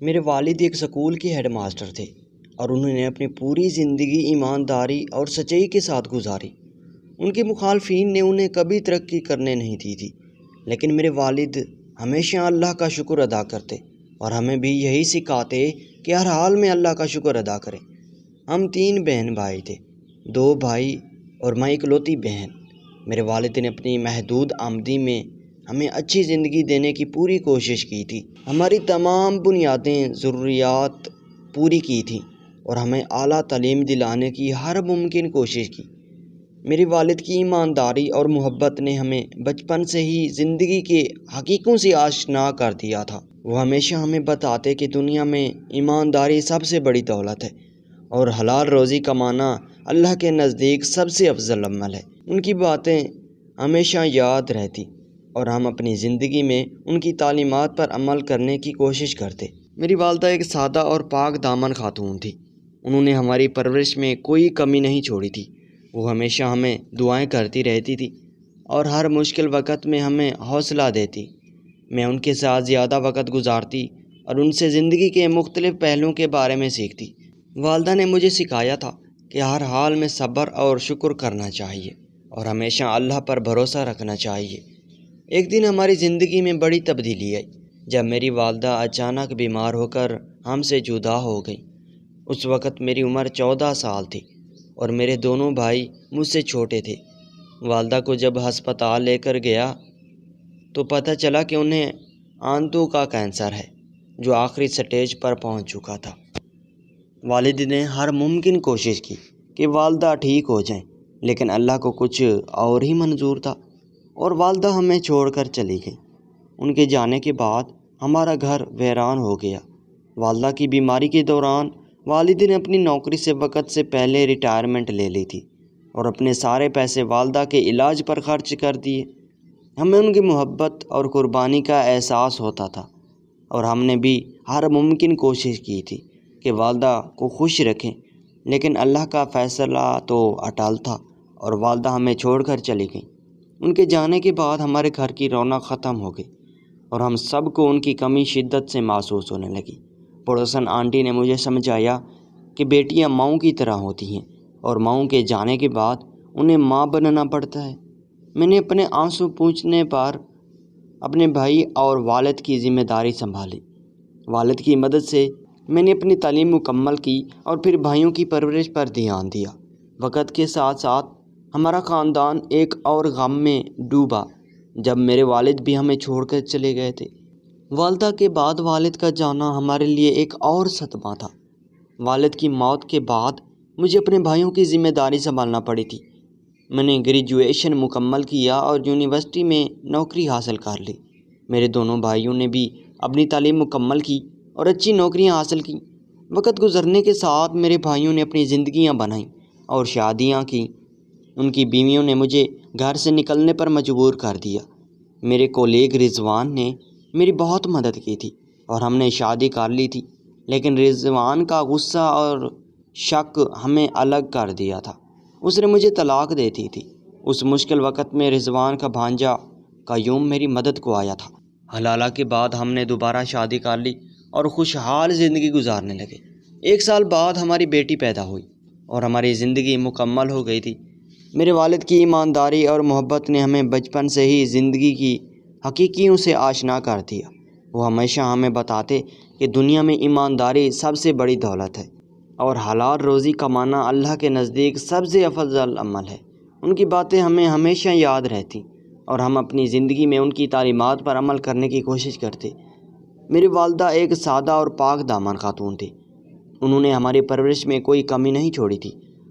میرے والد ایک اسکول کے ہیڈ ماسٹر تھے اور انہوں نے اپنی پوری زندگی ایمانداری اور سچائی کے ساتھ گزاری۔ ان کے مخالفین نے انہیں کبھی ترقی کرنے نہیں دی تھی، لیکن میرے والد ہمیشہ اللہ کا شکر ادا کرتے اور ہمیں بھی یہی سکھاتے کہ ہر حال میں اللہ کا شکر ادا کریں۔ ہم 3 بہن بھائی تھے، 2 بھائی اور میں اکلوتی بہن۔ میرے والد نے اپنی محدود آمدنی میں ہمیں اچھی زندگی دینے کی پوری کوشش کی تھی، ہماری تمام بنیادی ضروریات پوری کی تھیں اور ہمیں اعلیٰ تعلیم دلانے کی ہر ممکن کوشش کی۔ میرے والد کی ایمانداری اور محبت نے ہمیں بچپن سے ہی زندگی کے حقیقتوں سے آشنا کر دیا تھا۔ وہ ہمیشہ ہمیں بتاتے کہ دنیا میں ایمانداری سب سے بڑی دولت ہے اور حلال روزی کمانا اللہ کے نزدیک سب سے افضل عمل ہے۔ ان کی باتیں ہمیشہ یاد رہتی اور ہم اپنی زندگی میں ان کی تعلیمات پر عمل کرنے کی کوشش کرتے۔ میری والدہ ایک سادہ اور پاک دامن خاتون تھی۔ انہوں نے ہماری پرورش میں کوئی کمی نہیں چھوڑی تھی۔ وہ ہمیشہ ہمیں دعائیں کرتی رہتی تھی اور ہر مشکل وقت میں ہمیں حوصلہ دیتی۔ میں ان کے ساتھ زیادہ وقت گزارتی اور ان سے زندگی کے مختلف پہلوؤں کے بارے میں سیکھتی۔ والدہ نے مجھے سکھایا تھا کہ ہر حال میں صبر اور شکر کرنا چاہیے اور ہمیشہ اللہ پر بھروسہ رکھنا چاہیے۔ ایک دن ہماری زندگی میں بڑی تبدیلی آئی جب میری والدہ اچانک بیمار ہو کر ہم سے جدا ہو گئیں۔ اس وقت میری عمر 14 سال تھی اور میرے دونوں بھائی مجھ سے چھوٹے تھے۔ والدہ کو جب ہسپتال لے کر گیا تو پتہ چلا کہ انہیں آنتوں کا کینسر ہے جو آخری سٹیج پر پہنچ چکا تھا۔ والد نے ہر ممکن کوشش کی کہ والدہ ٹھیک ہو جائیں، لیکن اللہ کو کچھ اور ہی منظور تھا اور والدہ ہمیں چھوڑ کر چلی گئی۔ ان کے جانے کے بعد ہمارا گھر ویران ہو گیا۔ والدہ کی بیماری کے دوران والد نے اپنی نوکری سے وقت سے پہلے ریٹائرمنٹ لے لی تھی اور اپنے سارے پیسے والدہ کے علاج پر خرچ کر دیے۔ ہمیں ان کی محبت اور قربانی کا احساس ہوتا تھا اور ہم نے بھی ہر ممکن کوشش کی تھی کہ والدہ کو خوش رکھیں، لیکن اللہ کا فیصلہ تو اٹل تھا اور والدہ ہمیں چھوڑ کر چلی گئیں۔ ان کے جانے کے بعد ہمارے گھر کی رونق ختم ہو گئی اور ہم سب کو ان کی کمی شدت سے محسوس ہونے لگی۔ پڑوسن آنٹی نے مجھے سمجھایا کہ بیٹیاں ماؤں کی طرح ہوتی ہیں اور ماؤں کے جانے کے بعد انہیں ماں بننا پڑتا ہے۔ میں نے اپنے آنسو پوچھنے پر اپنے بھائی اور والد کی ذمہ داری سنبھالی۔ والد کی مدد سے میں نے اپنی تعلیم مکمل کی اور پھر بھائیوں کی پرورش پر دھیان دیا۔ وقت کے ساتھ ساتھ ہمارا خاندان ایک اور غم میں ڈوبا جب میرے والد بھی ہمیں چھوڑ کر چلے گئے تھے۔ والدہ کے بعد والد کا جانا ہمارے لیے ایک اور صدمہ تھا۔ والد کی موت کے بعد مجھے اپنے بھائیوں کی ذمہ داری سنبھالنا پڑی تھی۔ میں نے گریجویشن مکمل کیا اور یونیورسٹی میں نوکری حاصل کر لی۔ میرے دونوں بھائیوں نے بھی اپنی تعلیم مکمل کی اور اچھی نوکریاں حاصل کیں۔ وقت گزرنے کے ساتھ میرے بھائیوں نے اپنی زندگیاں بنائیں اور شادیاں کیں۔ ان کی بیویوں نے مجھے گھر سے نکلنے پر مجبور کر دیا۔ میرے کولیگ رضوان نے میری بہت مدد کی تھی اور ہم نے شادی کر لی تھی، لیکن رضوان کا غصہ اور شک ہمیں الگ کر دیا تھا۔ اس نے مجھے طلاق دے دی تھی۔ اس مشکل وقت میں رضوان کا بھانجا قیوم میری مدد کو آیا تھا۔ حلالہ کے بعد ہم نے دوبارہ شادی کر لی اور خوشحال زندگی گزارنے لگے۔ 1 سال بعد ہماری بیٹی پیدا ہوئی اور ہماری زندگی مکمل ہو گئی تھی۔ میرے والد کی ایمانداری اور محبت نے ہمیں بچپن سے ہی زندگی کی حقیقیوں سے آشنا کر دیا۔ وہ ہمیشہ ہمیں بتاتے کہ دنیا میں ایمانداری سب سے بڑی دولت ہے اور حلال روزی کمانا اللہ کے نزدیک سب سے افضل عمل ہے۔ ان کی باتیں ہمیں ہمیشہ یاد رہتی اور ہم اپنی زندگی میں ان کی تعلیمات پر عمل کرنے کی کوشش کرتے۔ میری والدہ ایک سادہ اور پاک دامن خاتون تھی۔ انہوں نے ہماری پرورش میں کوئی کمی نہیں چھوڑی تھی۔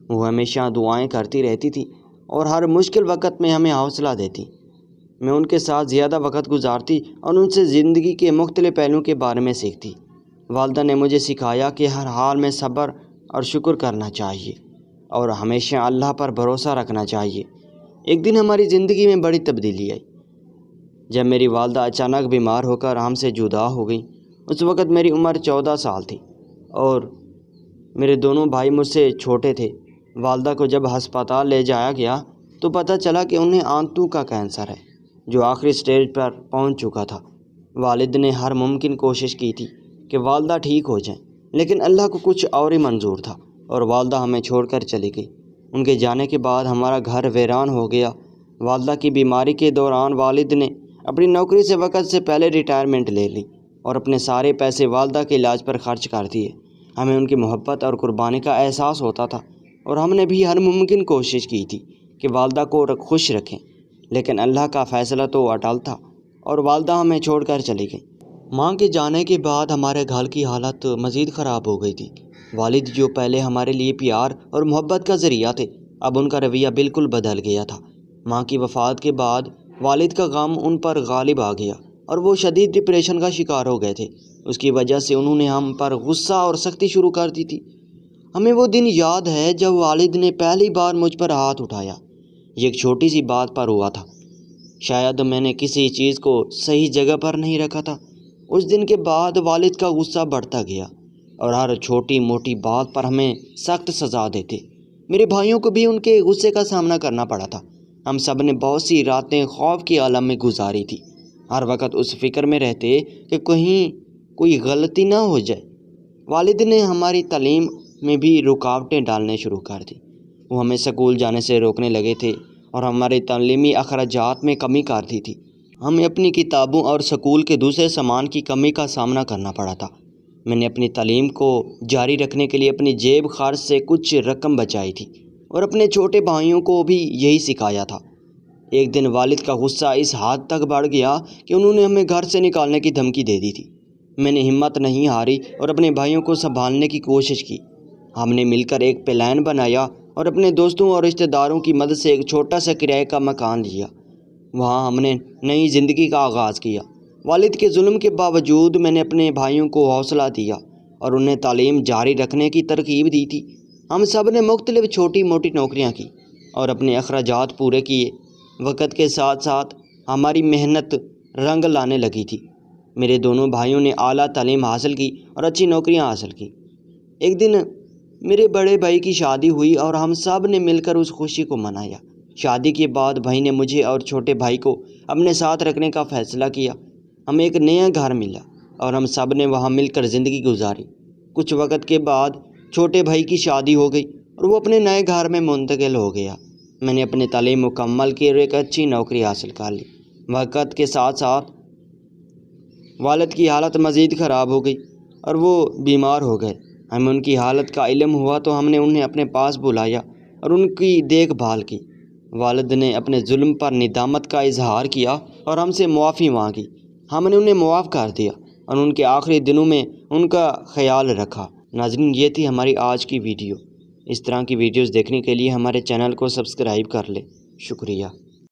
وہ ہمیشہ دعائیں کرتی رہتی تھی اور ہر مشکل وقت میں ہمیں حوصلہ دیتی۔ میں ان کے ساتھ زیادہ وقت گزارتی اور ان سے زندگی کے مختلف پہلوؤں کے بارے میں سیکھتی۔ والدہ نے مجھے سکھایا کہ ہر حال میں صبر اور شکر کرنا چاہیے اور ہمیشہ اللہ پر بھروسہ رکھنا چاہیے۔ ایک دن ہماری زندگی میں بڑی تبدیلی آئی جب میری والدہ اچانک بیمار ہو کر ہم سے جدا ہو گئیں۔ اس وقت میری عمر 14 سال تھی اور میرے دونوں بھائی مجھ سے چھوٹے تھے۔ والدہ کو جب ہسپتال لے جایا گیا تو پتہ چلا کہ انہیں آنتوں کا کینسر ہے جو آخری سٹیج پر پہنچ چکا تھا۔ والد نے ہر ممکن کوشش کی تھی کہ والدہ ٹھیک ہو جائیں، لیکن اللہ کو کچھ اور ہی منظور تھا اور والدہ ہمیں چھوڑ کر چلی گئی۔ ان کے جانے کے بعد ہمارا گھر ویران ہو گیا۔ والدہ کی بیماری کے دوران والد نے اپنی نوکری سے وقت سے پہلے ریٹائرمنٹ لے لی اور اپنے سارے پیسے والدہ کے علاج پر خرچ کر دیے۔ ہمیں ان کی محبت اور قربانی کا احساس ہوتا تھا اور ہم نے بھی ہر ممکن کوشش کی تھی کہ والدہ کو خوش رکھیں، لیکن اللہ کا فیصلہ تو اٹل تھا اور والدہ ہمیں چھوڑ کر چلی گئی۔ ماں کے جانے کے بعد ہمارے گھر کی حالت مزید خراب ہو گئی تھی۔ والد جو پہلے ہمارے لیے پیار اور محبت کا ذریعہ تھے، اب ان کا رویہ بالکل بدل گیا تھا۔ ماں کی وفات کے بعد والد کا غم ان پر غالب آ گیا اور وہ شدید ڈپریشن کا شکار ہو گئے تھے۔ اس کی وجہ سے انہوں نے ہم پر غصہ اور سختی شروع کر دی تھی۔ ہمیں وہ دن یاد ہے جب والد نے پہلی بار مجھ پر ہاتھ اٹھایا۔ یہ ایک چھوٹی سی بات پر ہوا تھا۔ شاید میں نے کسی چیز کو صحیح جگہ پر نہیں رکھا تھا۔ اس دن کے بعد والد کا غصہ بڑھتا گیا اور ہر چھوٹی موٹی بات پر ہمیں سخت سزا دیتے۔ میرے بھائیوں کو بھی ان کے غصے کا سامنا کرنا پڑا تھا۔ ہم سب نے بہت سی راتیں خوف کے عالم میں گزاری تھی، ہر وقت اس فکر میں رہتے کہ کہیں کوئی غلطی نہ ہو جائے۔ والد نے ہماری تعلیم میں بھی رکاوٹیں ڈالنے شروع کر دی۔ وہ ہمیں سکول جانے سے روکنے لگے تھے اور ہمارے تعلیمی اخراجات میں کمی کر دی تھی۔ ہمیں اپنی کتابوں اور سکول کے دوسرے سامان کی کمی کا سامنا کرنا پڑا تھا۔ میں نے اپنی تعلیم کو جاری رکھنے کے لیے اپنی جیب خرچ سے کچھ رقم بچائی تھی اور اپنے چھوٹے بھائیوں کو بھی یہی سکھایا تھا۔ ایک دن والد کا غصہ اس حد تک بڑھ گیا کہ انہوں نے ہمیں گھر سے نکالنے کی دھمکی دے دی تھی۔ میں نے ہمت نہیں ہاری اور اپنے بھائیوں کو سنبھالنے کی کوشش کی۔ ہم نے مل کر ایک پلان بنایا اور اپنے دوستوں اور رشتہ داروں کی مدد سے ایک چھوٹا سا کرائے کا مکان لیا۔ وہاں ہم نے نئی زندگی کا آغاز کیا۔ والد کے ظلم کے باوجود میں نے اپنے بھائیوں کو حوصلہ دیا اور انہیں تعلیم جاری رکھنے کی ترغیب دی تھی۔ ہم سب نے مختلف چھوٹی موٹی نوکریاں کی اور اپنے اخراجات پورے کیے۔ وقت کے ساتھ ساتھ ہماری محنت رنگ لانے لگی تھی۔ میرے دونوں بھائیوں نے اعلیٰ تعلیم حاصل کی اور اچھی نوکریاں حاصل کی۔ ایک دن میرے بڑے بھائی کی شادی ہوئی اور ہم سب نے مل کر اس خوشی کو منایا۔ شادی کے بعد بھائی نے مجھے اور چھوٹے بھائی کو اپنے ساتھ رکھنے کا فیصلہ کیا۔ ہمیں ایک نیا گھر ملا اور ہم سب نے وہاں مل کر زندگی گزاری۔ کچھ وقت کے بعد چھوٹے بھائی کی شادی ہو گئی اور وہ اپنے نئے گھر میں منتقل ہو گیا۔ میں نے اپنی تعلیم مکمل کی اور ایک اچھی نوکری حاصل کر لی۔ وقت کے ساتھ ساتھ والد کی حالت مزید خراب ہو گئی اور وہ بیمار ہو گئے۔ ہمیں ان کی حالت کا علم ہوا تو ہم نے انہیں اپنے پاس بلایا اور ان کی دیکھ بھال کی۔ والد نے اپنے ظلم پر ندامت کا اظہار کیا اور ہم سے معافی مانگی۔ ہم نے انہیں معاف کر دیا اور ان کے آخری دنوں میں ان کا خیال رکھا۔ ناظرین، یہ تھی ہماری آج کی ویڈیو۔ اس طرح کی ویڈیوز دیکھنے کے لیے ہمارے چینل کو سبسکرائب کر لیں۔ شکریہ۔